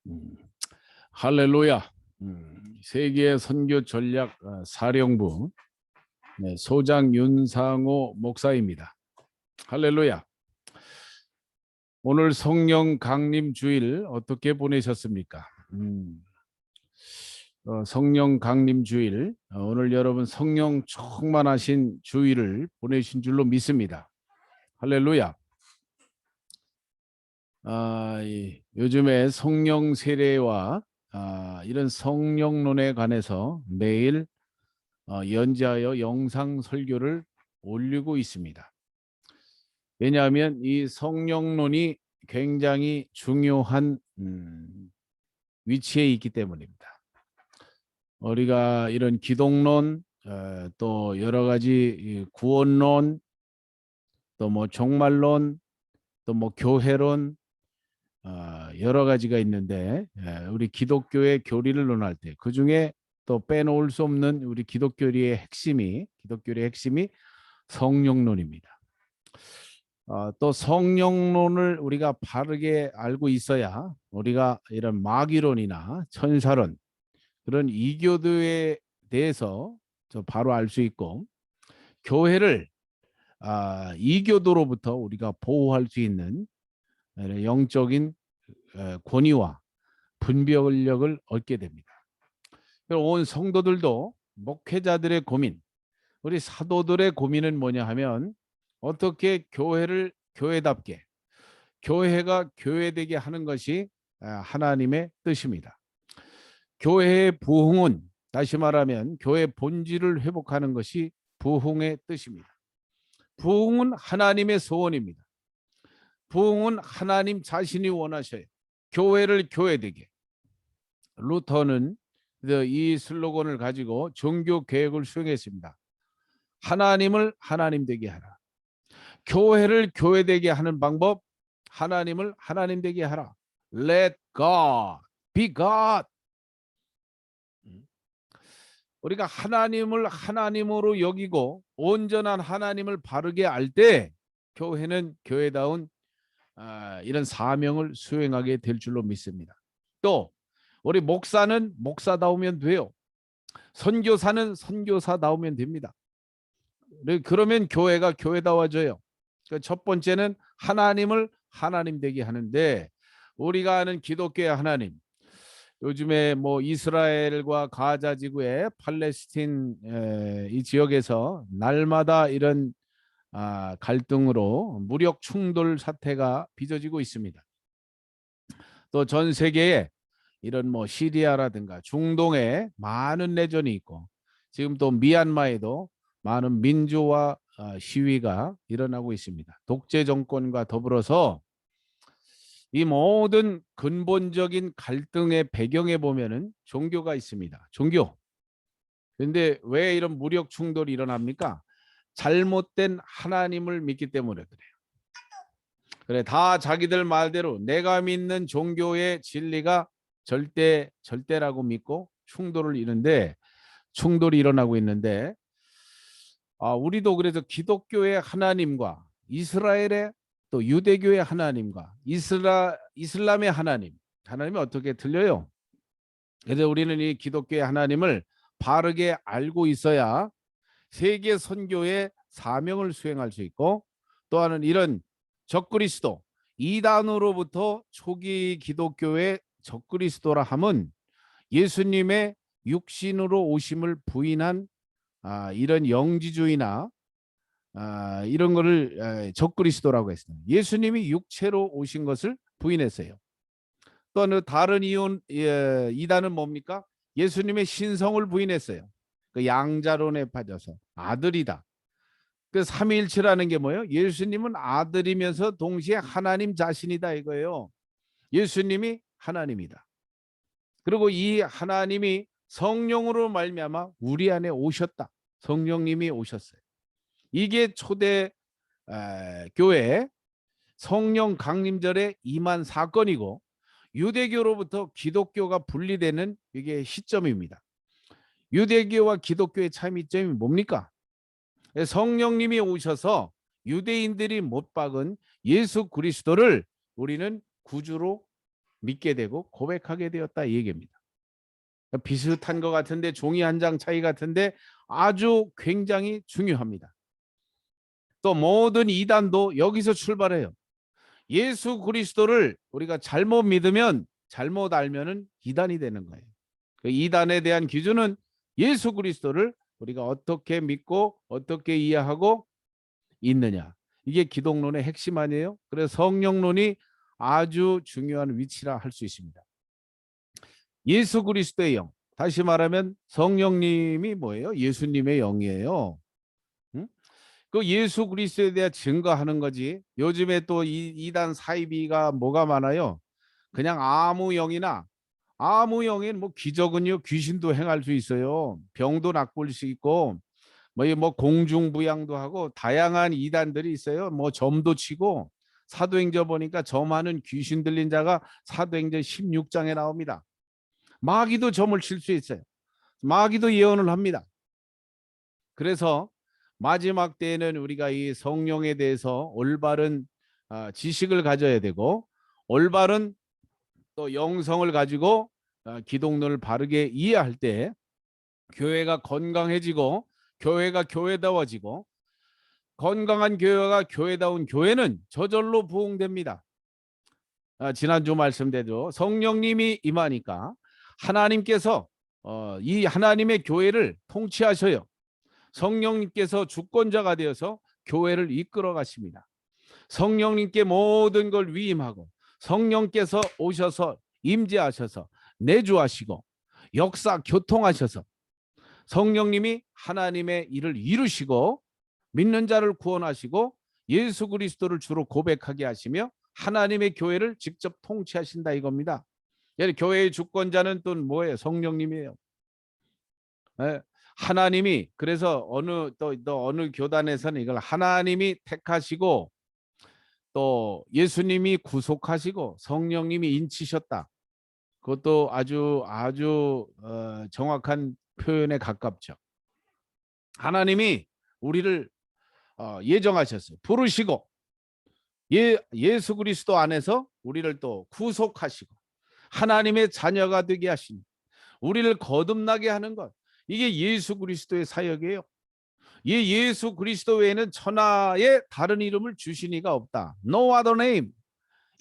음, 할렐루야. 세계 선교 전략 사령부 소장 윤상호 목사입니다. 할렐루야. 오늘 성령 강림 주일 어떻게 보내셨습니까? 성령 강림 주일, 오늘 여러분 성령 충만하신 주일을 보내신 줄로 믿습니다. 할렐루야. 요즘에 성령 세례와 이런 성령론에 관해서 매일 연재하여 영상 설교를 올리고 있습니다. 왜냐하면 이 성령론이 굉장히 중요한 위치에 있기 때문입니다. 우리가 이런 기독론, 또 여러 가지 구원론, 또 뭐 종말론, 또 뭐 교회론, 여러 가지가 있는데, 우리 기독교의 교리를 논할 때 그 중에 또 빼놓을 수 없는 우리 기독교의 핵심이 성령론입니다. 또 성령론을 우리가 바르게 알고 있어야 우리가 이런 마귀론이나 천사론, 그런 이교도에 대해서 바로 알 수 있고, 교회를 이교도로부터 우리가 보호할 수 있는 영적인 권위와 분별력을 얻게 됩니다. 온 성도들도 목회자들의 고민, 우리 사도들의 고민은 뭐냐 하면, 어떻게 교회를 교회답게, 교회가 교회되게 하는 것이 하나님의 뜻입니다. 교회의 부흥은, 다시 말하면 교회 본질을 회복하는 것이 부흥의 뜻입니다. 부흥은 하나님의 소원입니다. 부흥은 하나님 자신이 원하셔요. 교회를 교회되게. 루터는 이 슬로건을 가지고 종교 개혁을 수행했습니다. 하나님을 하나님 되게 하라. 교회를 교회되게 하는 방법, 하나님을 하나님 되게 하라. Let God be God. 우리가 하나님을 하나님으로 여기고 온전한 하나님을 바르게 알 때 교회는 교회다운 이런 사명을 수행하게 될 줄로 믿습니다. 또 우리 목사는 목사다우면 돼요. 선교사는 선교사다우면 됩니다. 그러면 교회가 교회다워져요. 첫 번째는 하나님을 하나님 되게 하는데, 우리가 아는 기독교의 하나님, 요즘에 뭐 이스라엘과 가자 지구의 팔레스틴 이 지역에서 날마다 이런 갈등으로 무력 충돌 사태가 빚어지고 있습니다. 또 전 세계에 이런 뭐 시리아라든가 중동에 많은 내전이 있고, 지금 또 미얀마에도 많은 민주화 시위가 일어나고 있습니다. 독재 정권과 더불어서 이 모든 근본적인 갈등의 배경에 보면은 종교가 있습니다. 종교. 그런데 왜 이런 무력 충돌이 일어납니까? 잘못된 하나님을 믿기 때문에 그래요. 그래, 다 자기들 말대로 내가 믿는 종교의 진리가 절대라고 믿고 충돌이 일어나고 있는데, 우리도 그래서 기독교의 하나님과 이스라엘의 또 유대교의 하나님과 이슬람의 하나님이 어떻게 틀려요? 그래서 우리는 이 기독교의 하나님을 바르게 알고 있어야 세계 선교의 사명을 수행할 수 있고, 또 하나는 이런 적그리스도, 이단으로부터 초기 기독교의 적그리스도라 함은 예수님의 육신으로 오심을 부인한 이런 영지주의나 이런 거를 적그리스도라고 했습니다. 예수님이 육체로 오신 것을 부인했어요. 또 다른 이단은 뭡니까? 예수님의 신성을 부인했어요. 그 양자론에 빠져서 아들이다. 그 삼위일체라는 게 뭐예요? 예수님은 아들이면서 동시에 하나님 자신이다 이거예요. 예수님이 하나님이다. 그리고 이 하나님이 성령으로 말미암아 우리 안에 오셨다. 성령님이 오셨어요. 이게 초대 교회 성령 강림절에 임한 사건이고, 유대교로부터 기독교가 분리되는 이게 시점입니다. 유대교와 기독교의 차이점이 뭡니까? 성령님이 오셔서 유대인들이 못 박은 예수 그리스도를 우리는 구주로 믿게 되고 고백하게 되었다 이 얘기입니다. 비슷한 것 같은데 종이 한 장 차이 같은데 아주 굉장히 중요합니다. 또 모든 이단도 여기서 출발해요. 예수 그리스도를 우리가 잘못 믿으면 잘못 알면은 이단이 되는 거예요. 그 이단에 대한 기준은 예수 그리스도를 우리가 어떻게 믿고 어떻게 이해하고 있느냐. 이게 기독론의 핵심 아니에요? 그래서 성령론이 아주 중요한 위치라 할 수 있습니다. 예수 그리스도의 영. 다시 말하면 성령님이 뭐예요? 예수님의 영이에요. 응? 그 예수 그리스도에 대해 증거하는 거지. 요즘에 또 이단 사이비가 뭐가 많아요? 그냥 아무 영이나 아무 영인 뭐 기적은요 귀신도 행할 수 있어요. 병도 낚을 수 있고 뭐 공중부양도 하고 다양한 이단들이 있어요. 뭐 점도 치고 사도행전 보니까 점하는 귀신 들린 자가 사도행전 16장에 나옵니다. 마귀도 점을 칠 수 있어요. 마귀도 예언을 합니다. 그래서 마지막 때에는 우리가 이 성령에 대해서 올바른 지식을 가져야 되고 올바른 또 영성을 가지고 기독론을 바르게 이해할 때 교회가 건강해지고 교회가 교회다워지고 건강한 교회가 교회다운 교회는 저절로 부흥됩니다. 지난주 말씀대로 성령님이 임하니까 하나님께서 이 하나님의 교회를 통치하셔요. 성령님께서 주권자가 되어서 교회를 이끌어 가십니다. 성령님께 모든 걸 위임하고 성령께서 오셔서 임재하셔서 내주하시고 역사 교통하셔서 성령님이 하나님의 일을 이루시고 믿는 자를 구원하시고 예수 그리스도를 주로 고백하게 하시며 하나님의 교회를 직접 통치하신다 이겁니다. 교회의 주권자는 또 뭐예요? 성령님이에요. 하나님이 그래서 또 어느 교단에서는 이걸 하나님이 택하시고 또 예수님이 구속하시고 성령님이 인치셨다. 그것도 아주 정확한 표현에 가깝죠. 하나님이 우리를 예정하셨어요. 부르시고 예수 그리스도 안에서 우리를 또 구속하시고 하나님의 자녀가 되게 하시니 우리를 거듭나게 하는 것. 이게 예수 그리스도의 사역이에요. 예수 그리스도 외에는 천하에 다른 이름을 주신 이가 없다. No other name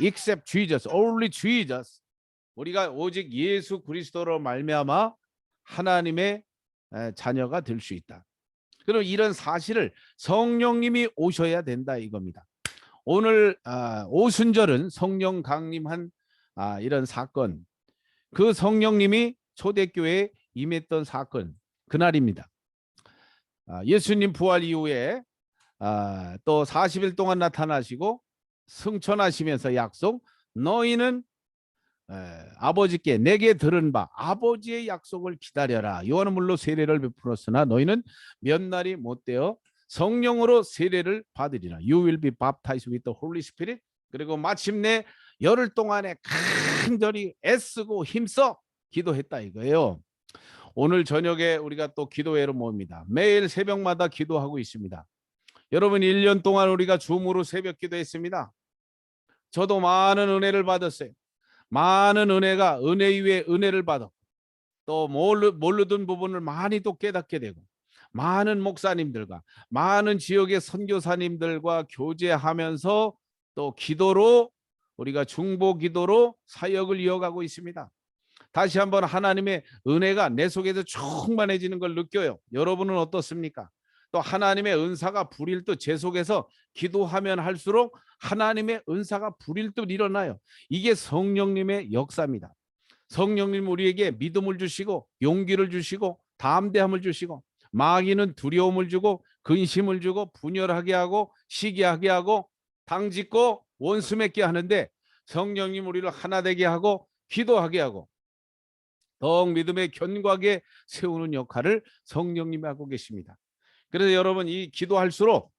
except Jesus. Only Jesus. 우리가 오직 예수 그리스도로 말미암아 하나님의 자녀가 될 수 있다. 그럼 이런 사실을 성령님이 오셔야 된다 이겁니다. 오늘 오순절은 성령 강림한 이런 사건, 그 성령님이 초대교회에 임했던 사건 그날입니다. 예수님 부활 이후에 또 40일 동안 나타나시고 승천하시면서 약속, 너희는 아버지께 내게 들은 바 아버지의 약속을 기다려라. 요한은 물론 세례를 베풀었으나 너희는 몇 날이 못되어 성령으로 세례를 받으리라. You will be baptized with the Holy Spirit. 그리고 마침내 열흘 동안에 간절히 애쓰고 힘써 기도했다 이거예요. 오늘 저녁에 우리가 또 기도회로 모입니다. 매일 새벽마다 기도하고 있습니다. 여러분 1년 동안 우리가 줌으로 새벽 기도했습니다. 저도 많은 은혜를 받았어요. 많은 은혜가 은혜 위에 은혜를 받았고 또 모르던 부분을 많이 또 깨닫게 되고 많은 목사님들과 많은 지역의 선교사님들과 교제하면서 또 기도로 우리가 중보 기도로 사역을 이어가고 있습니다. 다시 한번 하나님의 은혜가 내 속에서 충만해지는 걸 느껴요. 여러분은 어떻습니까? 또 하나님의 은사가 불일 듯 제 속에서 기도하면 할수록 하나님의 은사가 불일 듯 일어나요. 이게 성령님의 역사입니다. 성령님 우리에게 믿음을 주시고 용기를 주시고 담대함을 주시고 마귀는 두려움을 주고 근심을 주고 분열하게 하고 시기하게 하고 당짓고 원수 맺게 하는데 성령님 우리를 하나 되게 하고 기도하게 하고 더욱 믿음의 견고하게 세우는 역할을 성령님이 하고 계십니다. 그래서 여러분 이 기도할수록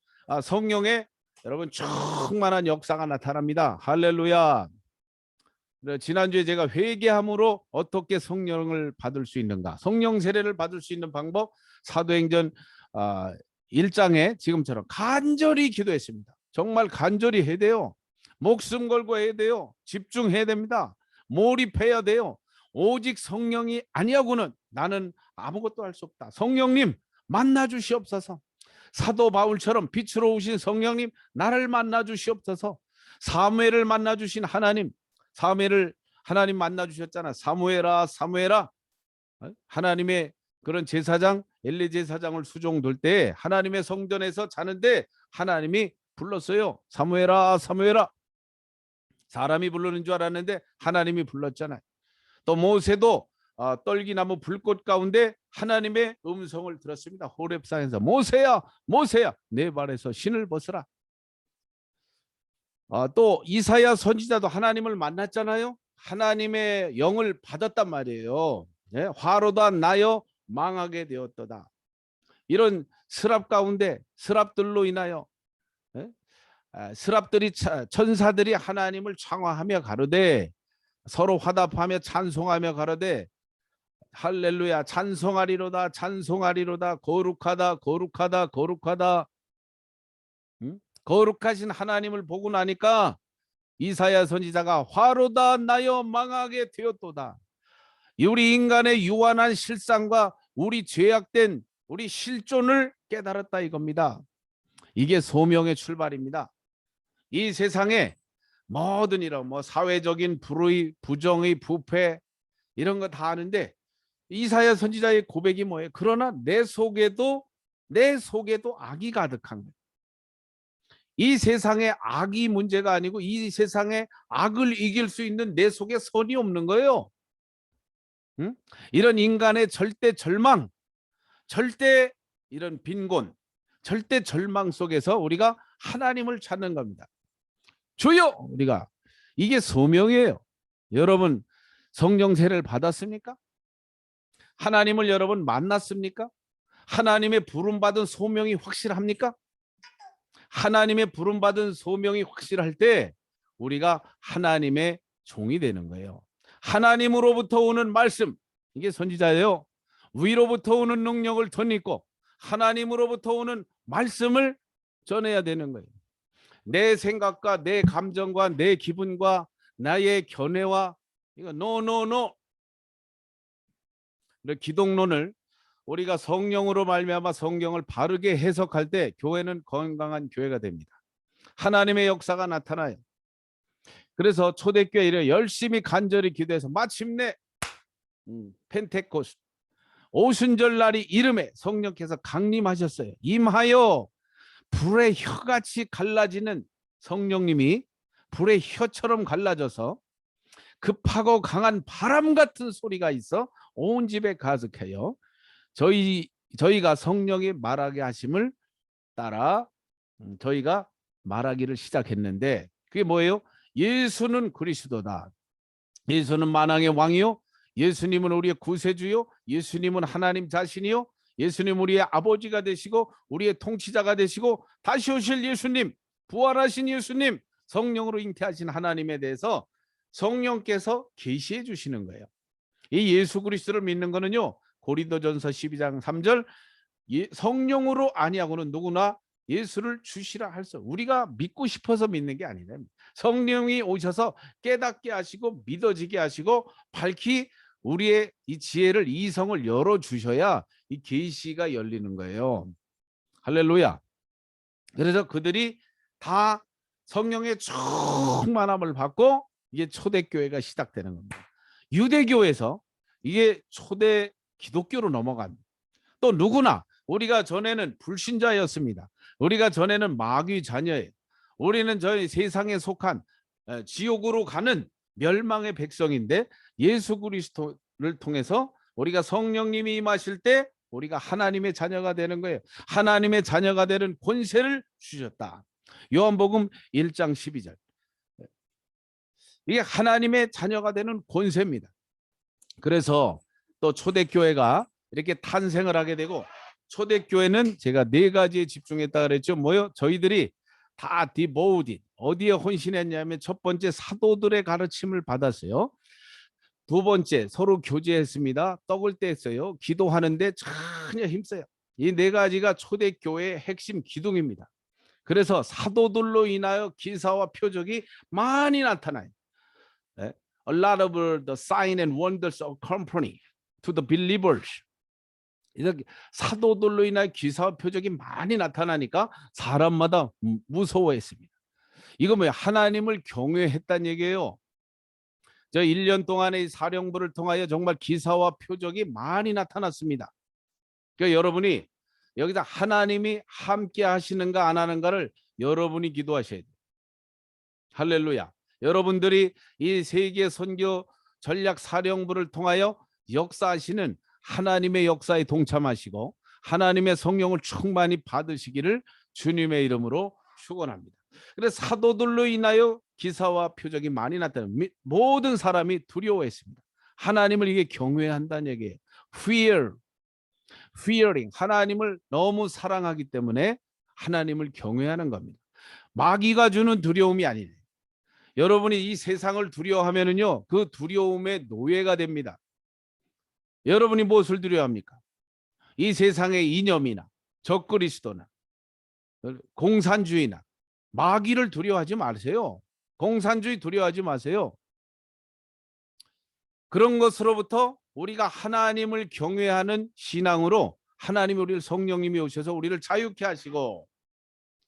성령의 여러분 충만한 역사가 나타납니다. 할렐루야. 지난주에 제가 회개함으로 어떻게 성령을 받을 수 있는가, 성령 세례를 받을 수 있는 방법 사도행전 1장에 지금처럼 간절히 기도했습니다. 정말 간절히 해야 돼요. 목숨 걸고 해야 돼요. 집중해야 됩니다. 몰입해야 돼요. 오직 성령이 아니하고는 나는 아무것도 할 수 없다. 성령님 만나 주시옵소서. 사도 바울처럼 빛으로 오신 성령님 나를 만나 주시옵소서. 사무엘을 만나 주신 하나님, 사무엘을 하나님 만나 주셨잖아. 사무엘아 사무엘아. 하나님의 그런 제사장 엘리 제사장을 수종돌 때 하나님의 성전에서 자는데 하나님이 불렀어요. 사무엘아 사무엘아. 사람이 부르는 줄 알았는데 하나님이 불렀잖아요. 또 모세도 떨기나무 불꽃 가운데 하나님의 음성을 들었습니다. 호렙산에서 모세야 모세야 내 발에서 신을 벗으라. 또 이사야 선지자도 하나님을 만났잖아요. 하나님의 영을 받았단 말이에요. 네? 화로다 나여 망하게 되었도다. 이런 스랍 가운데 스랍들로 인하여 스랍들이 천사들이 하나님을 창화하며 가로되 서로 화답하며 찬송하며 가로되 할렐루야 찬송하리로다 찬송하리로다 거룩하다 거룩하다 거룩하다. 거룩하신 하나님을 보고 나니까 이사야 선지자가 화로다 나여 망하게 되었도다. 우리 인간의 유한한 실상과 우리 죄악된 우리 실존을 깨달았다 이겁니다. 이게 소명의 출발입니다. 이 세상에 모든 이런 사회적인 불의, 부정의, 부패 이런 거 다 아는데 이사야 선지자의 고백이 뭐예요? 그러나 내 속에도 악이 가득한 거예요. 이 세상에 악이 문제가 아니고 이 세상에 악을 이길 수 있는 내 속에 선이 없는 거예요. 응? 이런 인간의 절대 절망, 절대 이런 빈곤, 절대 절망 속에서 우리가 하나님을 찾는 겁니다. 주여 우리가 이게 소명이에요. 여러분 성령 세례를 받았습니까? 하나님을 여러분 만났습니까? 하나님의 부름받은 소명이 확실합니까? 하나님의 부름받은 소명이 확실할 때 우리가 하나님의 종이 되는 거예요. 하나님으로부터 오는 말씀, 이게 선지자예요. 위로부터 오는 능력을 덧입고 하나님으로부터 오는 말씀을 전해야 되는 거예요. 내 생각과 내 감정과 내 기분과 나의 견해와 이거 노 기독론을 우리가 성령으로 말미암아 성경을 바르게 해석할 때 교회는 건강한 교회가 됩니다. 하나님의 역사가 나타나요. 그래서 초대교회 이래 열심히 간절히 기도해서 마침내 펜테코스트 오순절 날이 이름에 성령께서 강림하셨어요. 임하여 불의 혀같이 갈라지는 성령님이 불의 혀처럼 갈라져서 급하고 강한 바람 같은 소리가 있어 온 집에 가득해요. 저희가 성령이 말하게 하심을 따라 저희가 말하기를 시작했는데 그게 뭐예요? 예수는 그리스도다. 예수는 만왕의 왕이요. 예수님은 우리의 구세주요. 예수님은 하나님 자신이요. 예수님 우리의 아버지가 되시고 우리의 통치자가 되시고 다시 오실 예수님, 부활하신 예수님, 성령으로 잉태하신 하나님에 대해서 성령께서 계시해 주시는 거예요. 이 예수 그리스도를 믿는 거는요. 고린도전서 12장 3절 성령으로 아니하고는 누구나 예수를 주시라 할 수. 우리가 믿고 싶어서 믿는 게 아니라 성령이 오셔서 깨닫게 하시고 믿어지게 하시고 밝히 우리의 이 지혜를 이성을 열어 주셔야 이 계시가 열리는 거예요. 할렐루야. 그래서 그들이 다 성령의 충만함을 받고 이게 초대교회가 시작되는 겁니다. 유대교에서 이게 초대 기독교로 넘어갑니다. 또 누구나 우리가 전에는 불신자였습니다. 우리가 전에는 마귀 자녀예요. 우리는 저희 세상에 속한 지옥으로 가는 멸망의 백성인데 예수 그리스도를 통해서 우리가 성령님이 임하실 때 우리가 하나님의 자녀가 되는 거예요. 하나님의 자녀가 되는 권세를 주셨다. 요한복음 1장 12절. 이게 하나님의 자녀가 되는 권세입니다. 그래서 또 초대교회가 이렇게 탄생을 하게 되고 초대교회는 제가 4가지에 집중했다 그랬죠. 뭐요? 저희들이 다 디보우디 어디에 헌신했냐면 첫 번째 사도들의 가르침을 받았어요. 두 번째 서로 교제했습니다. 떡을 뗐어요. 기도하는데 전혀 힘써요. 이 4가지가 초대교회의 핵심 기둥입니다. 그래서 사도들로 인하여 기사와 표적이 많이 나타나요. a lot of the sign and wonders accompany to the believers. 이렇게 사도들로 인한 기사와 표적이 많이 나타나니까 사람마다 무서워했습니다. 이거 뭐야? 하나님을 경외했다는 얘기예요. 저 1년 동안의 사령부를 통하여 정말 기사와 표적이 많이 나타났습니다. 그러니까 여러분이 여기서 하나님이 함께 하시는가 안 하는가를 여러분이 기도하셔야 돼요. 할렐루야. 여러분들이 이 세계 선교 전략 사령부를 통하여 역사하시는 하나님의 역사에 동참하시고 하나님의 성령을 충만히 받으시기를 주님의 이름으로 축원합니다. 그래서 사도들로 인하여 기사와 표적이 많이 나타나요. 모든 사람이 두려워했습니다. 하나님을 이게 경외한다는 얘기예요. fearing. 하나님을 너무 사랑하기 때문에 하나님을 경외하는 겁니다. 마귀가 주는 두려움이 아니에요. 여러분이 이 세상을 두려워하면은요, 그 두려움의 노예가 됩니다. 여러분이 무엇을 두려워합니까? 이 세상의 이념이나 적그리스도나 공산주의나 마귀를 두려워하지 마세요. 공산주의 두려워하지 마세요. 그런 것으로부터 우리가 하나님을 경외하는 신앙으로 하나님이 우리를 성령님이 오셔서 우리를 자유케 하시고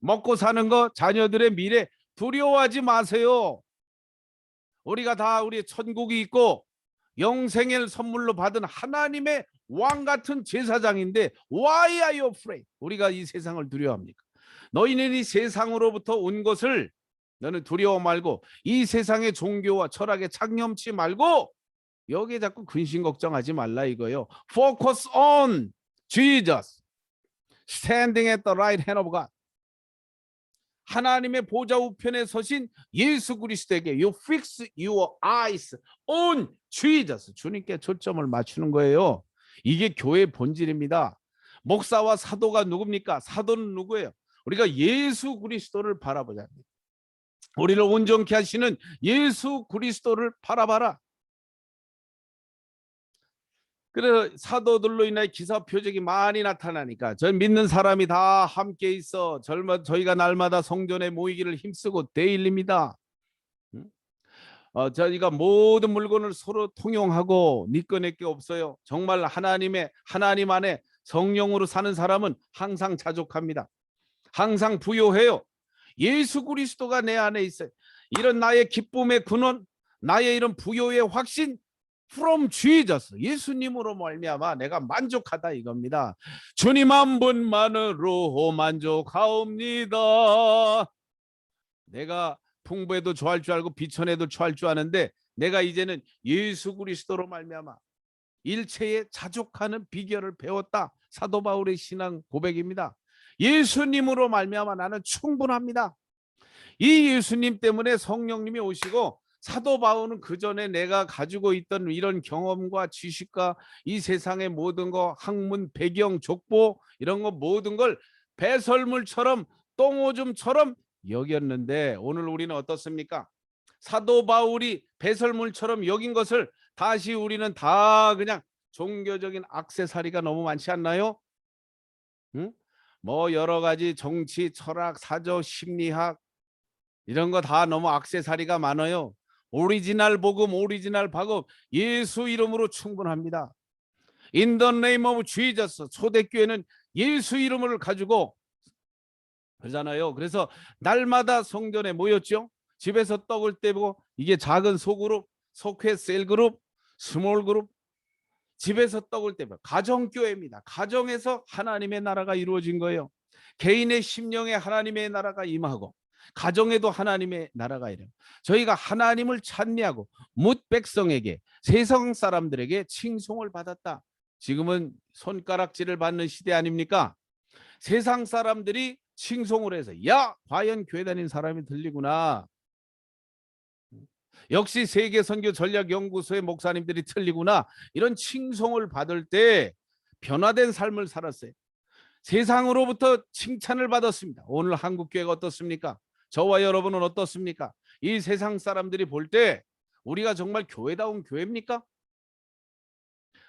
먹고 사는 거 자녀들의 미래 두려워하지 마세요. 우리가 다 우리의 천국이 있고 영생을 선물로 받은 하나님의 왕 같은 제사장인데 why are you afraid? 우리가 이 세상을 두려워합니까? 너희는 이 세상으로부터 온 것을 너는 두려워 말고 이 세상의 종교와 철학에 착념치 말고 여기에 자꾸 근심 걱정하지 말라 이거예요. Focus on Jesus standing at the right hand of God. 하나님의 보좌 우편에 서신 예수 그리스도에게 you fix your eyes on Jesus. 주님께 초점을 맞추는 거예요. 이게 교회의 본질입니다. 목사와 사도가 누굽니까? 사도는 누구예요? 우리가 예수 그리스도를 바라보자. 우리를 온전케 하시는 예수 그리스도를 바라봐라. 그래서 사도들로 인해 기사 표적이 많이 나타나니까 저 믿는 사람이 다 함께 있어 저희가 날마다 성전에 모이기를 힘쓰고 데일리입니다. 저희가 모든 물건을 서로 통용하고 네 거 내 게 없어요. 정말 하나님 안에 성령으로 사는 사람은 항상 자족합니다. 항상 부요해요. 예수 그리스도가 내 안에 있어요. 이런 나의 기쁨의 근원, 나의 이런 부요의 확신 from Jesus, 예수님으로 말미암아 내가 만족하다 이겁니다. 주님 한 분만으로 만족하옵니다. 내가 풍부해도 좋아할 줄 알고 비천해도 좋아할 줄 아는데 내가 이제는 예수 그리스도로 말미암아 일체에 자족하는 비결을 배웠다. 사도 바울의 신앙 고백입니다. 예수님으로 말미암아 나는 충분합니다. 이 예수님 때문에 성령님이 오시고 사도 바울은 그 전에 내가 가지고 있던 이런 경험과 지식과 이 세상의 모든 거 학문, 배경, 족보 이런 거 모든 걸 배설물처럼 똥오줌처럼 여겼는데 오늘 우리는 어떻습니까? 사도 바울이 배설물처럼 여긴 것을 다시 우리는 다 그냥 종교적인 액세서리가 너무 많지 않나요? 응? 뭐 여러 가지 정치, 철학, 사조, 심리학 이런 거 다 너무 액세서리가 많아요. 오리지널 복음, 오리지널 박음 예수 이름으로 충분합니다. In the name of Jesus. 초대교회는 예수 이름을 가지고 그러잖아요. 그래서 날마다 성전에 모였죠. 집에서 떡을 떼고 이게 작은 소그룹, 속회, 셀그룹, 스몰그룹 집에서 떡을 떼고 가정교회입니다. 가정에서 하나님의 나라가 이루어진 거예요. 개인의 심령에 하나님의 나라가 임하고 가정에도 하나님의 나라가 이래요. 저희가 하나님을 찬미하고 뭇 백성에게 세상 사람들에게 칭송을 받았다. 지금은 손가락질을 받는 시대 아닙니까? 세상 사람들이 칭송을 해서 야 과연 교회 다니는 사람이 들리구나. 역시 세계선교전략연구소의 목사님들이 틀리구나. 이런 칭송을 받을 때 변화된 삶을 살았어요. 세상으로부터 칭찬을 받았습니다. 오늘 한국교회가 어떻습니까? 저와 여러분은 어떻습니까? 이 세상 사람들이 볼 때 우리가 정말 교회다운 교회입니까?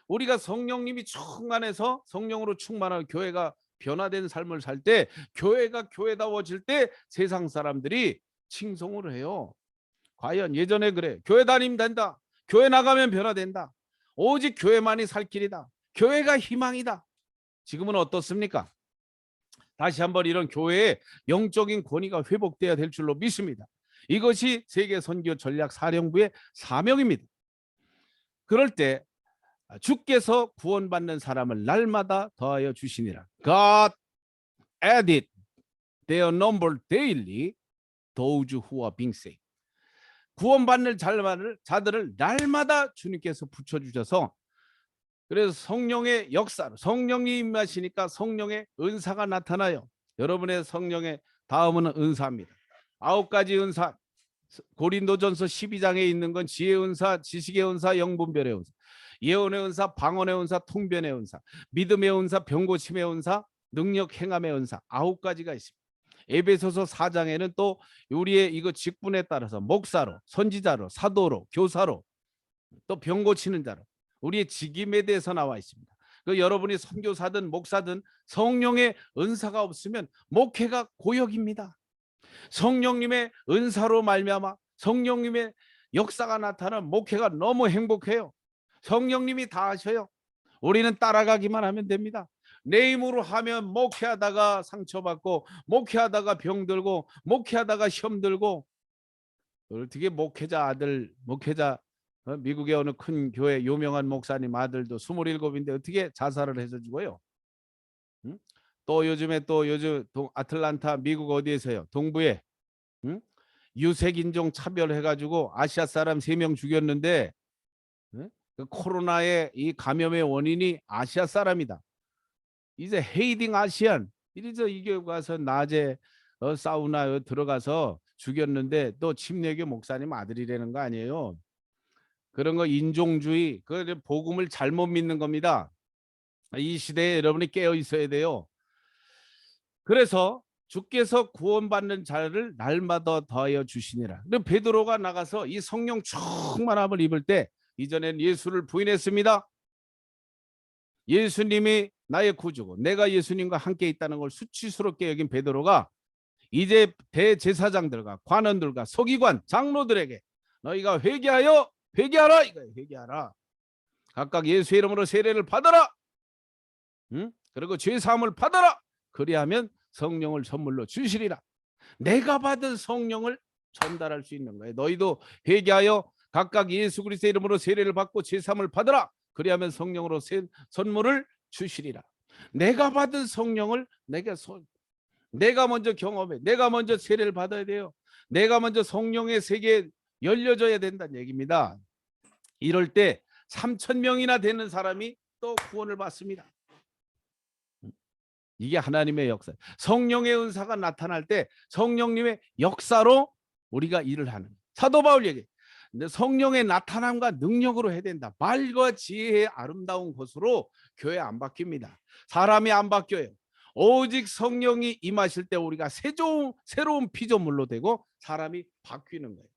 우리가 성령님이 충만해서 성령으로 충만한 교회가 변화된 삶을 살 때 교회가 교회다워질 때 세상 사람들이 칭송을 해요. 과연 예전에 그래. 교회 다니면 된다. 교회 나가면 변화된다. 오직 교회만이 살 길이다. 교회가 희망이다. 지금은 어떻습니까? 다시 한번 이런 교회의 영적인 권위가 회복돼야 될 줄로 믿습니다. 이것이 세계 선교 전략 사령부의 사명입니다. 그럴 때 주께서 구원받는 사람을 날마다 더하여 주시니라. God added their number daily those who are being saved. 구원받는 자들을 날마다 주님께서 붙여주셔서, 그래서 성령의 역사로 성령이 임하시니까 성령의 은사가 나타나요. 여러분의 성령의 다음은 은사입니다. 9가지 은사, 고린도전서 12장에 있는 건 지혜의 은사, 지식의 은사, 영분별의 은사, 예언의 은사, 방언의 은사, 통변의 은사, 믿음의 은사, 병고침의 은사, 능력 행함의 은사, 9가지가 있습니다. 에베소서 4장에는 또 우리의 이거 직분에 따라서 목사로, 선지자로, 사도로, 교사로, 또 병 고치는 자로 우리의 직임에 대해서 나와 있습니다. 그 여러분이 선교사든 목사든 성령의 은사가 없으면 목회가 고역입니다. 성령님의 은사로 말미암아 성령님의 역사가 나타나는 목회가 너무 행복해요. 성령님이 다 하셔요. 우리는 따라가기만 하면 됩니다. 내 힘으로 하면 목회하다가 상처받고, 목회하다가 병들고, 목회하다가 시험 들고. 어떻게 목회자 아들, 목회자 미국의 어느 큰 교회 유명한 목사님 아들도 27인데 어떻게 자살을 해서 죽어요? 응? 또 요즘에 또 요즘 아틀란타 미국 어디에서요? 동부에 응? 유색인종 차별해가지고 아시아 사람 3명 죽였는데, 응? 그 코로나의 이 감염의 원인이 아시아 사람이다. 이제 헤이딩 아시안, 이래서 이게 가서 낮에 사우나 들어가서 죽였는데 또 침례교 목사님 아들이라는 거 아니에요. 그런 거 인종주의, 그 복음을 잘못 믿는 겁니다. 이 시대에 여러분이 깨어 있어야 돼요. 그래서 주께서 구원받는 자를 날마다 더하여 주시니라. 근데 베드로가 나가서 이 성령 충만함을 입을 때, 이전엔 예수를 부인했습니다. 예수님이 나의 구주고 내가 예수님과 함께 있다는 걸 수치스럽게 여긴 베드로가 이제 대제사장들과 관원들과 서기관 장로들에게 너희가 회개하여 회개하라, 이거예요. 회개하라. 각각 예수의 이름으로 세례를 받아라. 응? 그리고 죄 사함을 받아라. 그리하면 성령을 선물로 주시리라. 내가 받은 성령을 전달할 수 있는 거예요. 너희도 회개하여 각각 예수 그리스도의 이름으로 세례를 받고 죄 사함을 받아라. 그리하면 성령으로 선물을 주시리라. 내가 받은 성령을 내가 먼저 경험해, 내가 먼저 세례를 받아야 돼요. 내가 먼저 성령의 세계에 열려져야 된다는 얘기입니다. 이럴 때 3,000명이나 되는 사람이 또 구원을 받습니다. 이게 하나님의 역사. 성령의 은사가 나타날 때 성령님의 역사로 우리가 일을 하는. 사도 바울 얘기. 성령의 나타남과 능력으로 해야 된다. 말과 지혜의 아름다운 것으로 교회 안 바뀝니다. 사람이 안 바뀌어요. 오직 성령이 임하실 때 우리가 새로운 피조물로 되고 사람이 바뀌는 거예요.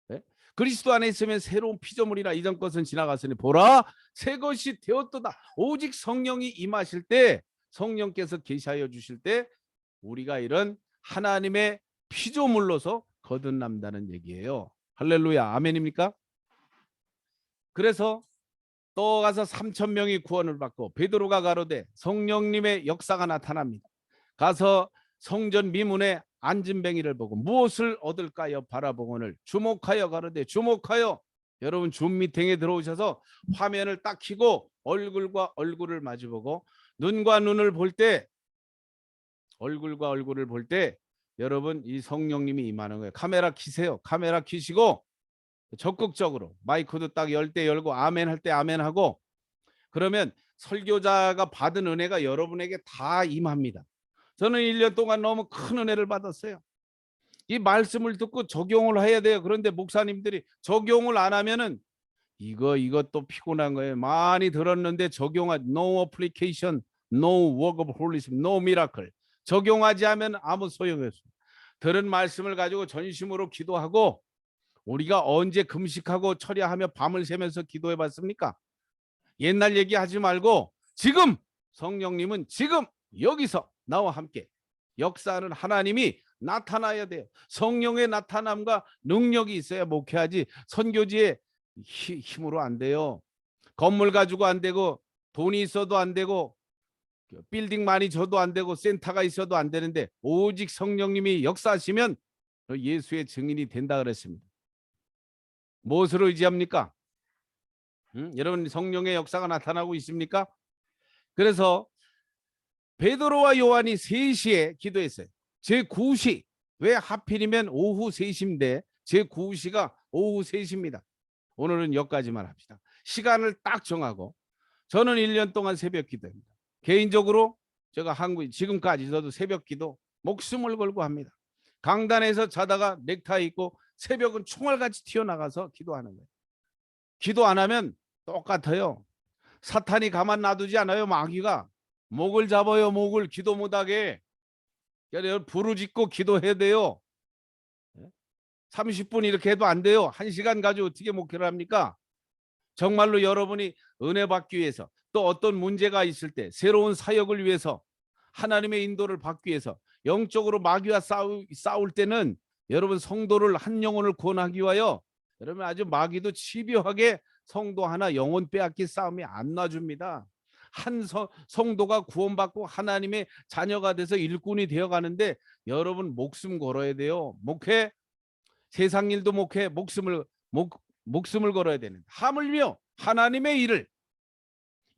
네? 그리스도 안에 있으면 새로운 피조물이라 이전 것은 지나갔으니 보라 새 것이 되었도다. 오직 성령이 임하실 때, 성령께서 계시하여 주실 때 우리가 이런 하나님의 피조물로서 거듭난다는 얘기예요. 할렐루야, 아멘입니까? 그래서 또 가서 3,000명이 구원을 받고 베드로가 가로되 성령님의 역사가 나타납니다. 가서 성전 미문에 앉은 뱅이를 보고 무엇을 얻을까요? 바라보거늘 주목하여 가로되 주목하여. 여러분 줌 미팅에 들어오셔서 화면을 딱 켜고 얼굴과 얼굴을 마주보고 눈과 눈을 볼 때, 얼굴과 얼굴을 볼 때 여러분 이 성령님이 임하는 거예요. 카메라 켜세요. 카메라 켜시고 적극적으로 마이크도 딱 열 때 열고 아멘 할 때 아멘 하고, 그러면 설교자가 받은 은혜가 여러분에게 다 임합니다. 저는 1년 동안 너무 큰 은혜를 받았어요. 이 말씀을 듣고 적용을 해야 돼요. 그런데 목사님들이 적용을 안 하면은 이것도 피곤한 거예요. 많이 들었는데 적용하 no application, no work of holy spirit, no miracle. 적용하지 하면 아무 소용이 없어요. 들은 말씀을 가지고 전심으로 기도하고, 우리가 언제 금식하고 철야하며 밤을 새면서 기도해 봤습니까? 옛날 얘기하지 말고 지금 성령님은 지금 여기서 나와 함께 역사하는 하나님이 나타나야 돼요. 성령의 나타남과 능력이 있어야 목회하지 선교지의 힘으로 안 돼요. 건물 가지고 안 되고 돈이 있어도 안 되고 빌딩 많이 줘도 안 되고 센터가 있어도 안 되는데 오직 성령님이 역사하시면 예수의 증인이 된다 그랬습니다. 무엇을 의지합니까? 여러분 성령의 역사가 나타나고 있습니까? 그래서 베드로와 요한이 3시에 기도했어요. 제9시. 왜 하필이면 오후 3시인데 제9시가 오후 3시입니다. 오늘은 여기까지만 합시다. 시간을 딱 정하고 저는 1년 동안 새벽 기도합니다. 개인적으로 제가 한국 지금까지 저도 새벽 기도 목숨을 걸고 합니다. 강단에서 자다가 넥타이 입고 새벽은 총알같이 튀어나가서 기도하는 거예요. 기도 안 하면 똑같아요. 사탄이 가만 놔두지 않아요. 마귀가 목을 잡아요. 목을 기도 못하게. 부르짖고 기도해야 돼요. 30분 이렇게 해도 안 돼요. 1시간 가지고 어떻게 목회를 합니까? 정말로 여러분이 은혜 받기 위해서 또 어떤 문제가 있을 때 새로운 사역을 위해서 하나님의 인도를 받기 위해서 영적으로 마귀와 싸울 때는 여러분 성도를 한 영혼을 구원하기 위하여 여러분 아주 마귀도 집요하게 성도 하나 영혼 빼앗기 싸움이 안 놔줍니다. 한 성도가 구원받고 하나님의 자녀가 돼서 일꾼이 되어가는데 여러분 목숨 걸어야 돼요. 목회 세상 일도 목회 목숨을 걸어야 되는 하물며 하나님의 일을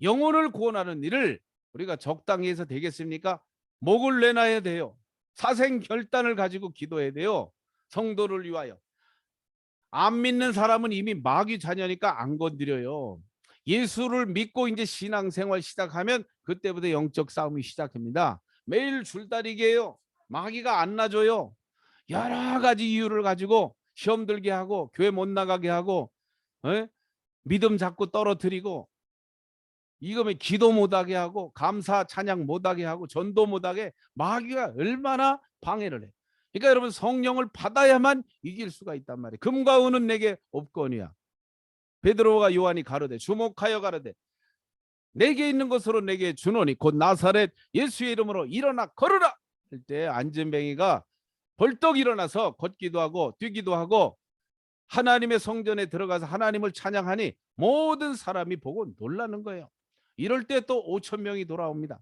영혼을 구원하는 일을 우리가 적당히 해서 되겠습니까? 목을 내놔야 돼요. 사생 결단을 가지고 기도해야 돼요. 성도를 위하여. 안 믿는 사람은 이미 마귀 자녀니까 안 건드려요. 예수를 믿고 이제 신앙생활 시작하면 그때부터 영적 싸움이 시작합니다. 매일 줄다리기예요. 마귀가 안 놔줘요. 여러 가지 이유를 가지고 시험 들게 하고 교회 못 나가게 하고 믿음 자꾸 떨어뜨리고 이거면 기도 못하게 하고 감사 찬양 못하게 하고 전도 못하게 마귀가 얼마나 방해를 해. 그러니까 여러분 성령을 받아야만 이길 수가 있단 말이에요. 금과 은은 내게 없거니와 베드로가 요한이 가로되 주목하여 가로되 내게 있는 것으로 내게 주노니 곧 나사렛 예수의 이름으로 일어나 걸으라 할 때 안전뱅이가 벌떡 일어나서 걷기도 하고 뛰기도 하고 하나님의 성전에 들어가서 하나님을 찬양하니 모든 사람이 보고 놀라는 거예요. 이럴 때 또 5천 명이 돌아옵니다.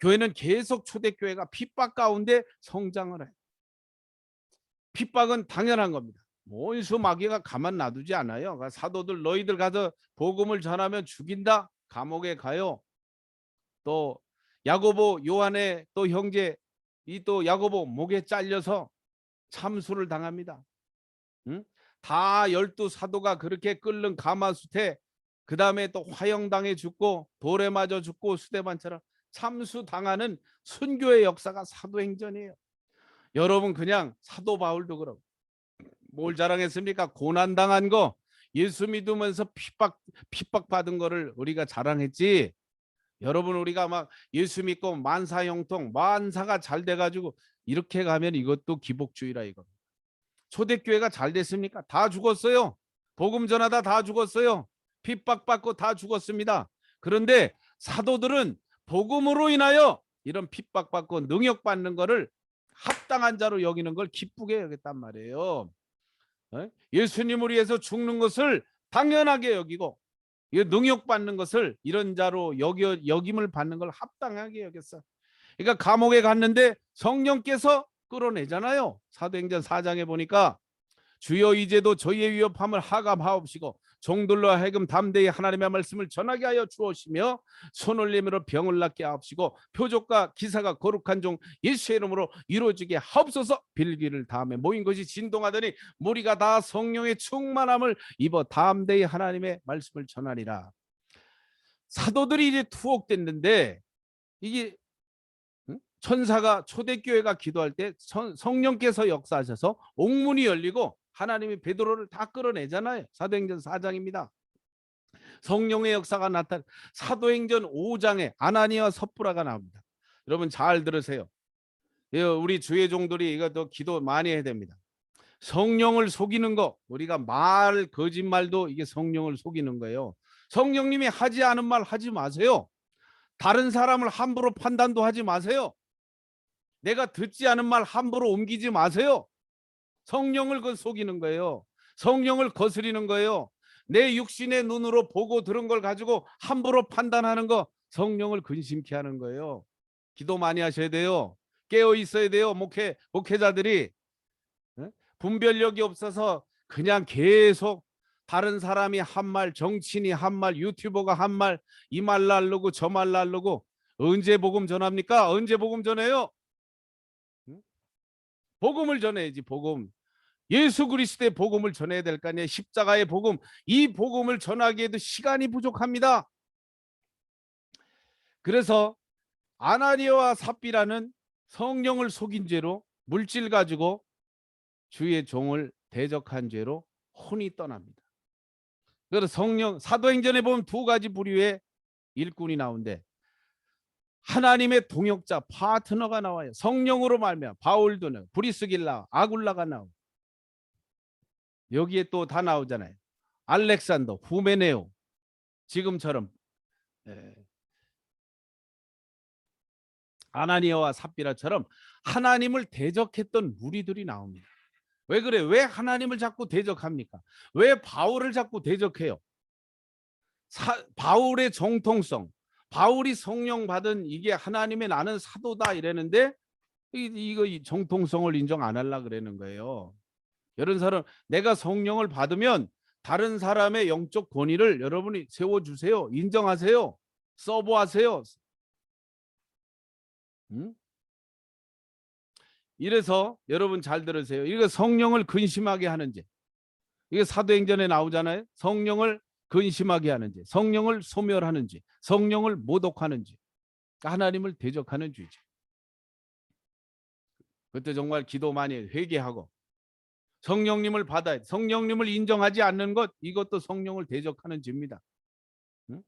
교회는 계속 초대교회가 핍박 가운데 성장을 해요. 핍박은 당연한 겁니다. 원수 마귀가 가만 놔두지 않아요. 사도들 너희들 가서 복음을 전하면 죽인다. 감옥에 가요. 또 야고보 요한의 또 형제 이 또 야고보 목에 잘려서 참수를 당합니다. 다 12사도가 그렇게 끓는 가마솥에 그 다음에 또 화형당해 죽고 돌에 맞아 죽고 수대반처럼 참수당하는 순교의 역사가 사도행전이에요. 여러분 그냥 사도 바울도 그러고 뭘 자랑했습니까? 고난당한 거 예수 믿으면서 핍박받은 거를 우리가 자랑했지. 여러분 우리가 막 예수 믿고 만사형통 만사가 잘 돼가지고 이렇게 가면 이것도 기복주의라 이거. 초대교회가 잘 됐습니까? 다 죽었어요. 복음 전하다 다 죽었어요. 핍박받고 다 죽었습니다. 그런데 사도들은 복음으로 인하여 이런 핍박받고 능욕받는 거를 합당한 자로 여기는 걸 기쁘게 여겼단 말이에요. 예수님을 위해서 죽는 것을 당연하게 여기고 능욕받는 것을 이런 자로 여김을 받는 걸 합당하게 여겼어. 그러니까 감옥에 갔는데 성령께서 끌어내잖아요. 사도행전 4장에 보니까 주여 이제도 저희의 위협함을 하감하옵시고 종들로 하여금 담대히 하나님의 말씀을 전하게 하여 주옵시며 손 올림으로 병을 낫게 하옵시고 표적과 기사가 거룩한 종 예수의 이름으로 이루어지게 하옵소서. 빌기를 다음에 모인 것이 진동하더니 무리가 다 성령의 충만함을 입어 담대히 하나님의 말씀을 전하리라. 사도들이 이제 투옥됐는데 이게 천사가 초대교회가 기도할 때 성령께서 역사하셔서 옥문이 열리고 하나님이 베드로를 다 끌어내잖아요. 사도행전 4장입니다. 성령의 역사가 나타나 사도행전 5장에 아나니아와 섭브라가 나옵니다. 여러분 잘 들으세요. 우리 주의 종들이 이것도 기도 많이 해야 됩니다. 성령을 속이는 거 우리가 거짓말도 이게 성령을 속이는 거예요. 성령님이 하지 않은 말 하지 마세요. 다른 사람을 함부로 판단도 하지 마세요. 내가 듣지 않은 말 함부로 옮기지 마세요. 성령을 속이는 거예요. 성령을 거스리는 거예요. 내 육신의 눈으로 보고 들은 걸 가지고 함부로 판단하는 거 성령을 근심케 하는 거예요. 기도 많이 하셔야 돼요. 깨어 있어야 돼요. 목회자들이 분별력이 없어서 그냥 계속 다른 사람이 한 말, 정치인이 한 말, 유튜버가 한 말, 이 말 날르고 저 말 날르고 언제 복음 전합니까? 언제 복음 전해요? 복음을 전해야지. 복음. 예수 그리스도의 복음을 전해야 될 거 아니에요. 십자가의 복음. 이 복음을 전하기에도 시간이 부족합니다. 그래서 아나니아와 삽비라는 성령을 속인 죄로 물질 가지고 주의 종을 대적한 죄로 혼이 떠납니다. 그래서 성령 사도행전에 보면 두 가지 부류의 일꾼이 나오는데 하나님의 동역자 파트너가 나와요. 성령으로 말미암아 바울도 나오고 브리스길라 아굴라가 나오고 여기에 또 다 나오잖아요. 알렉산더 후메네오 지금처럼 아나니아와 삽비라처럼 하나님을 대적했던 무리들이 나옵니다. 왜 그래? 왜 하나님을 자꾸 대적합니까? 왜 바울을 자꾸 대적해요? 바울의 정통성, 바울이 성령 받은 이게 하나님의 나는 사도다 이랬는데 이거 정통성을 인정 안 하려고 그러는 거예요. 이런 사람 내가 성령을 받으면 다른 사람의 영적 권위를 여러분이 세워주세요. 인정하세요. 서브하세요. 이래서 여러분 잘 들으세요. 이거 성령을 근심하게 하는 죄. 이게 사도행전에 나오잖아요. 성령을 근심하게 하는 죄, 성령을 소멸하는 죄, 성령을 모독하는 죄, 하나님을 대적하는 죄죠. 그때 정말 기도 많이 회개하고 성령님을 받아야 돼. 성령님을 인정하지 않는 것 이것도 성령을 대적하는 죄입니다. 응?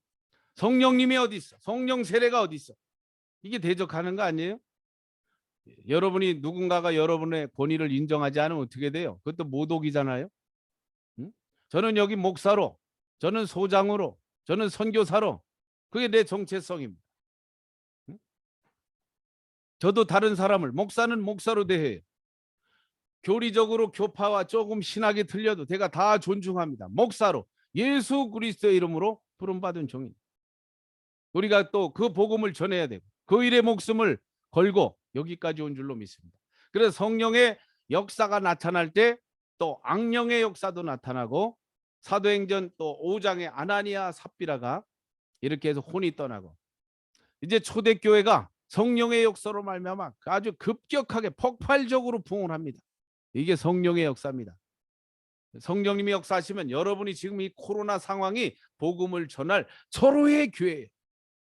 성령님이 어디 있어? 성령 세례가 어디 있어? 이게 대적하는 거 아니에요? 여러분이 누군가가 여러분의 권위를 인정하지 않으면 어떻게 돼요? 그것도 모독이잖아요. 응? 저는 여기 목사로, 저는 소장으로, 저는 선교사로 그게 내 정체성입니다. 응? 저도 다른 사람을 목사는 목사로 대해요. 교리적으로 교파와 조금 신학이 틀려도 제가 다 존중합니다. 목사로 예수 그리스도의 이름으로 부름받은 종입니다. 우리가 또 그 복음을 전해야 되고 그 일의 목숨을 걸고 여기까지 온 줄로 믿습니다. 그래서 성령의 역사가 나타날 때 또 악령의 역사도 나타나고 사도행전 또 5장의 아나니아 삽비라가 이렇게 해서 혼이 떠나고 이제 초대교회가 성령의 역사로 말미암아 아주 급격하게 폭발적으로 부흥을 합니다. 이게 성령의 역사입니다. 성령님이 역사하시면 여러분이 지금 이 코로나 상황이 복음을 전할 서로의 교회예요.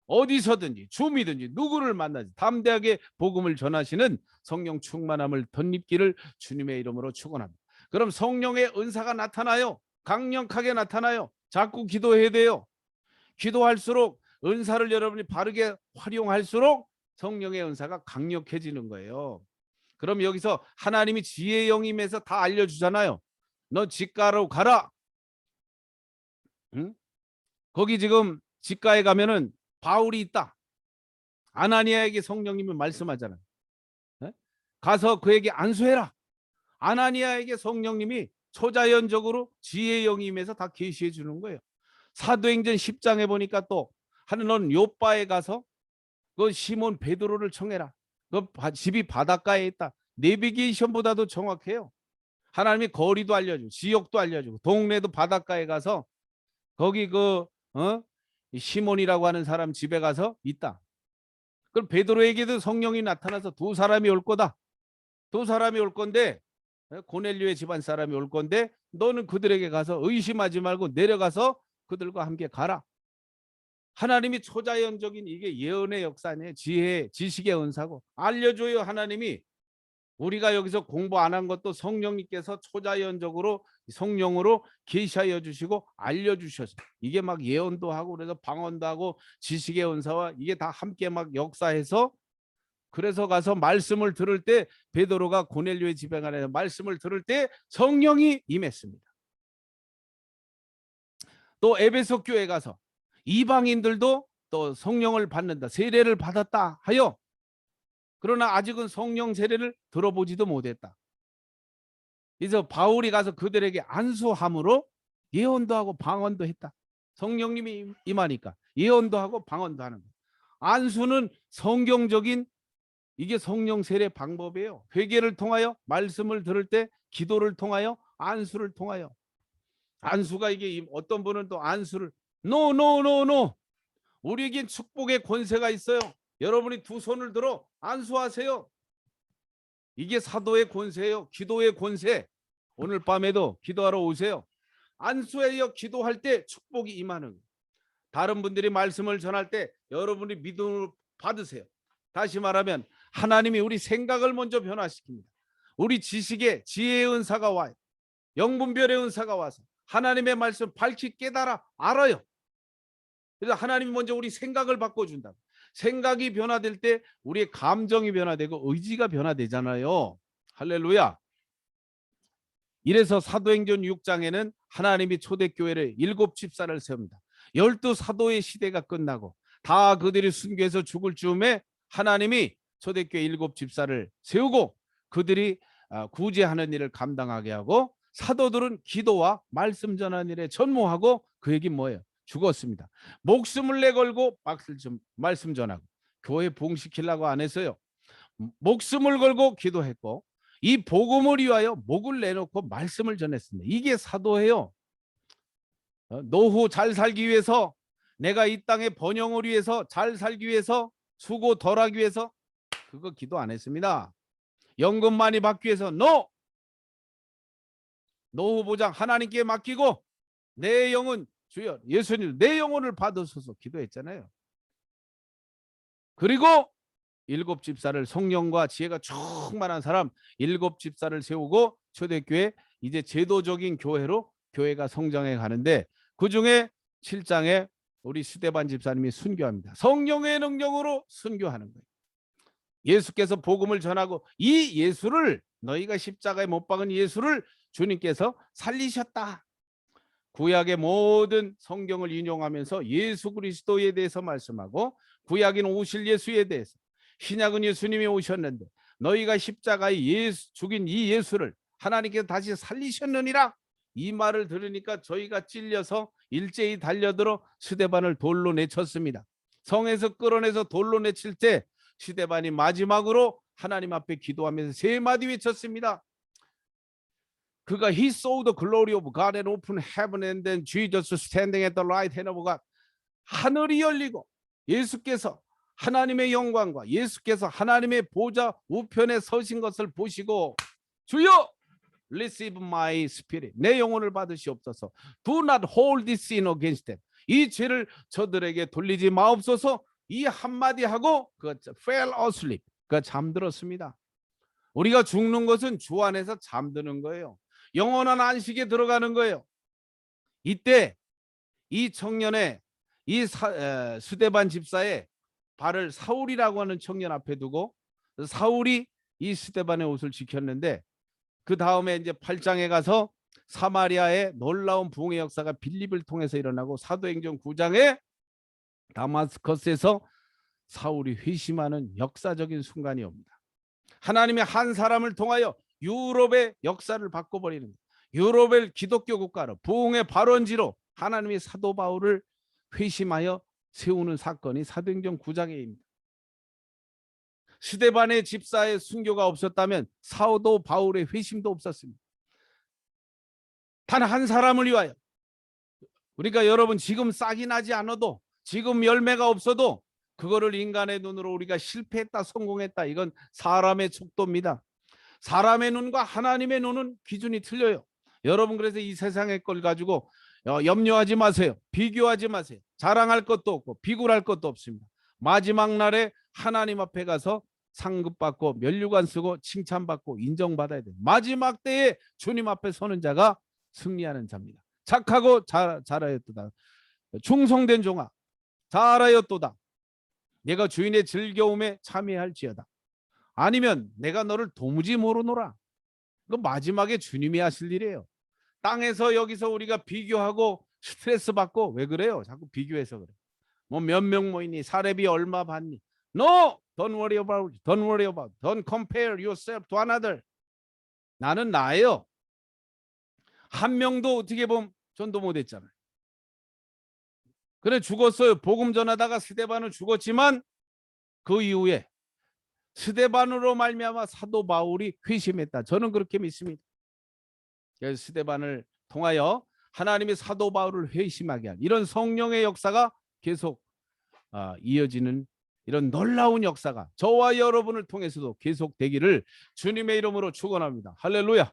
어디서든지 줌이든지 누구를 만나지 담대하게 복음을 전하시는 성령 충만함을 덧입기를 주님의 이름으로 축원합니다. 그럼 성령의 은사가 나타나요. 강력하게 나타나요. 자꾸 기도해야 돼요. 기도할수록 은사를 여러분이 바르게 활용할수록 성령의 은사가 강력해지는 거예요. 그럼 여기서 하나님이 지혜의 영임에서 다 알려주잖아요. 너 집가로 가라. 응? 거기 지금 집가에 가면은 바울이 있다. 아나니아에게 성령님이 말씀하잖아요. 네? 가서 그에게 안수해라. 아나니아에게 성령님이 초자연적으로 지혜의 영임에서 다 계시해 주는 거예요. 사도행전 10장에 보니까 또 하는 요바에 가서 그 시몬 베드로를 청해라. 그 집이 바닷가에 있다. 내비게이션보다도 정확해요. 하나님이 거리도 알려주고 지역도 알려주고 동네도 바닷가에 가서 거기 시몬이라고 하는 사람 집에 가서 있다. 그럼 베드로에게도 성령이 나타나서 두 사람이 올 거다. 두 사람이 올 건데 고넬료의 집안 사람이 올 건데 너는 그들에게 가서 의심하지 말고 내려가서 그들과 함께 가라. 하나님이 초자연적인 이게 예언의 역사 아니에요. 지혜, 지식의 은사고 알려줘요. 하나님이 우리가 여기서 공부 안 한 것도 성령님께서 초자연적으로 성령으로 계시하여 주시고 알려주셔서 이게 막 예언도 하고 그래서 방언도 하고 지식의 은사와 이게 다 함께 막 역사해서 그래서 가서 말씀을 들을 때 베드로가 고넬료의 집에 가서 말씀을 들을 때 성령이 임했습니다. 또 에베소 교회 가서 이방인들도 또 성령을 받는다 세례를 받았다 하여 그러나 아직은 성령 세례를 들어보지도 못했다. 그래서 바울이 가서 그들에게 안수함으로 예언도 하고 방언도 했다. 성령님이 임하니까 예언도 하고 방언도 하는 거예요. 안수는 성경적인 이게 성령 세례 방법이에요. 회개를 통하여, 말씀을 들을 때 기도를 통하여, 안수를 통하여. 안수가 이게 어떤 분은 또 안수를 노 우리에겐 축복의 권세가 있어요. 여러분이 두 손을 들어 안수하세요. 이게 사도의 권세예요. 기도의 권세. 오늘 밤에도 기도하러 오세요. 안수하여 기도할 때 축복이 임하는 거예요. 다른 분들이 말씀을 전할 때 여러분이 믿음을 받으세요. 다시 말하면 하나님이 우리 생각을 먼저 변화시킵니다. 우리 지식에 지혜의 은사가 와요. 영분별의 은사가 와서 하나님의 말씀 밝히 깨달아 알아요. 그래서 하나님이 먼저 우리 생각을 바꿔준다. 생각이 변화될 때 우리의 감정이 변화되고 의지가 변화되잖아요. 할렐루야. 이래서 사도행전 6장에는 하나님이 초대교회를 7집사를 세웁니다. 12사도의 시대가 끝나고 다 그들이 순교해서 죽을 즈음에 하나님이 초대교회 7집사를 세우고 그들이 구제하는 일을 감당하게 하고 사도들은 기도와 말씀 전하는 일에 전무하고 그 얘기 뭐예요? 죽었습니다. 목숨을 내걸고 말씀 전하고 교회 봉시키려고 안 했어요. 목숨을 걸고 기도했고 이 복음을 위하여 목을 내놓고 말씀을 전했습니다. 이게 사도예요. 노후 잘 살기 위해서, 내가 이 땅의 번영을 위해서, 잘 살기 위해서, 수고 덜하기 위해서 그거 기도 안 했습니다. 연금 많이 받기 위해서 노후 보장 하나님께 맡기고 내 영혼 주여 예수님 내 영혼을 받으소서 기도했잖아요. 그리고 7집사를 성령과 지혜가 충만한 사람 7집사를 세우고 초대교회 이제 제도적인 교회로 교회가 성장해 가는데 그중에 7장에 우리 스데반 집사님이 순교합니다. 성령의 능력으로 순교하는 거예요. 예수께서 복음을 전하고 이 예수를 너희가 십자가에 못 박은 예수를 주님께서 살리셨다. 구약의 모든 성경을 인용하면서 예수 그리스도에 대해서 말씀하고 구약인 오실 예수에 대해서 신약은 예수님이 오셨는데 너희가 십자가에 죽인 이 예수를 하나님께서 다시 살리셨느니라. 이 말을 들으니까 저희가 찔려서 일제히 달려들어 스데반을 돌로 내쳤습니다. 성에서 끌어내서 돌로 내칠 때 스데반이 마지막으로 하나님 앞에 기도하면서 세 마디 외쳤습니다. 그가 he saw the glory of God and opened heaven and then Jesus standing at the right hand of God. 하늘이 열리고 예수께서 하나님의 영광과 예수께서 하나님의 보좌 우편에 서신 것을 보시고 주여 receive my spirit 내 영혼을 받으시옵소서. do not hold this sin against them. 이 죄를 저들에게 돌리지 마옵소서. 이 한마디 하고 그 fell asleep 그 잠들었습니다. 우리가 죽는 것은 주 안에서 잠드는 거예요. 영원한 안식에 들어가는 거예요. 이때 이 청년의 이 스데반 집사의 발을 사울이라고 하는 청년 앞에 두고 사울이 이 스데반의 옷을 지켰는데 그 다음에 이제 8장에 가서 사마리아의 놀라운 부흥의 역사가 빌립을 통해서 일어나고 사도행전 9장에 다마스커스에서 사울이 회심하는 역사적인 순간이 옵니다. 하나님의 한 사람을 통하여 유럽의 역사를 바꿔버리는 유럽의 기독교 국가로 부흥의 발원지로 하나님의 사도 바울을 회심하여 세우는 사건이 사도행전 9장에입니다. 스데반의 집사의 순교가 없었다면 사도 바울의 회심도 없었습니다. 단 한 사람을 위하여. 그러니까 여러분 지금 싹이 나지 않아도 지금 열매가 없어도 그거를 인간의 눈으로 우리가 실패했다 성공했다 이건 사람의 척도입니다. 사람의 눈과 하나님의 눈은 기준이 틀려요. 여러분 그래서 이 세상의 걸 가지고 염려하지 마세요. 비교하지 마세요. 자랑할 것도 없고 비굴할 것도 없습니다. 마지막 날에 하나님 앞에 가서 상급받고 면류관 쓰고 칭찬받고 인정받아야 돼요. 마지막 때에 주님 앞에 서는 자가 승리하는 자입니다. 착하고 잘하였도다. 충성된 종아 잘하였도다. 내가 주인의 즐거움에 참여할지어다. 아니면 내가 너를 도무지 모르노라. 그 마지막에 주님이 하실 일이에요. 땅에서 여기서 우리가 비교하고 스트레스 받고 왜 그래요? 자꾸 비교해서 그래. 뭐 몇 명 모이니 사례비 얼마 받니? 너 Don't worry about. Don't worry about. Don't compare yourself to another. 나는 나예요. 한 명도 어떻게 보면 전도 못했잖아요. 그래 죽었어요. 복음 전하다가 스데반은 죽었지만 그 이후에 스데반으로 말미암아 사도 바울이 회심했다. 저는 그렇게 믿습니다. 그래서 스데반을 통하여 하나님이 사도 바울을 회심하게 한 이런 성령의 역사가 계속 이어지는 이런 놀라운 역사가 저와 여러분을 통해서도 계속되기를 주님의 이름으로 축원합니다. 할렐루야.